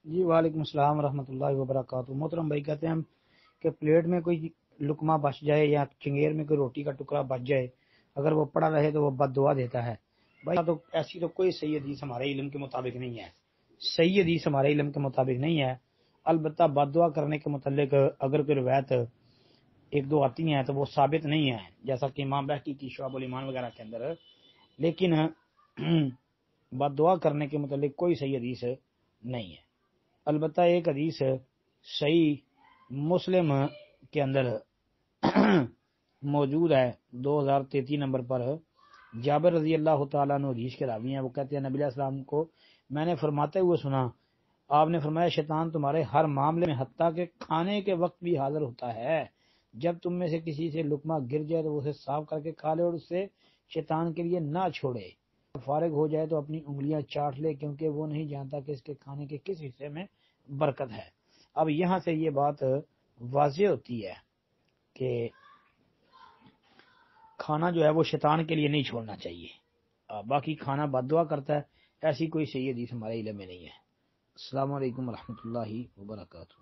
جی وعلیکم السلام ورحمۃ اللہ وبرکاتہ۔ محترم بھائی کہتے ہیں ہم کہ پلیٹ میں کوئی لقمہ بچ جائے یا چنگیر میں کوئی روٹی کا ٹکڑا بچ جائے، اگر وہ پڑا رہے تو وہ بد دعا دیتا ہے۔ بھائی تو ایسی تو کوئی صحیح حدیث ہمارے علم کے مطابق نہیں ہے، صحیح حدیث ہمارے علم کے مطابق نہیں ہے۔ البتہ بد دعا کرنے کے متعلق اگر کوئی روایت ایک دو آتی ہیں تو وہ ثابت نہیں ہے، جیسا کہ امام بہقی کی شعب الایمان وغیرہ کے اندر، لیکن بد دعا کرنے کے متعلق کوئی صحیح حدیث نہیں ہے۔ البتہ ایک حدیث صحیح مسلم کے اندر موجود ہے 2033 نمبر پر، جابر رضی اللہ تعالیٰ عنہ حدیث کے راوی ہیں، وہ کہتے ہیں نبی علیہ السلام کو میں نے فرماتے ہوئے سنا، آپ نے فرمایا شیطان تمہارے ہر معاملے میں حتیٰ کہ کھانے کے وقت بھی حاضر ہوتا ہے، جب تم میں سے کسی سے لقمہ گر جائے تو اسے صاف کر کے کھا لے اور اس سے شیطان کے لیے نہ چھوڑے، فارغ ہو جائے تو اپنی انگلیاں چاٹ لے، کیونکہ وہ نہیں جانتا کہ اس کے کھانے کے کس حصے میں برکت ہے۔ اب یہاں سے یہ بات واضح ہوتی ہے کہ کھانا جو ہے وہ شیطان کے لیے نہیں چھوڑنا چاہیے، باقی کھانا بد دعا کرتا ہے، ایسی کوئی صحیح حدیث ہمارے علم میں نہیں ہے۔ السلام علیکم ورحمۃ اللہ وبرکاتہ۔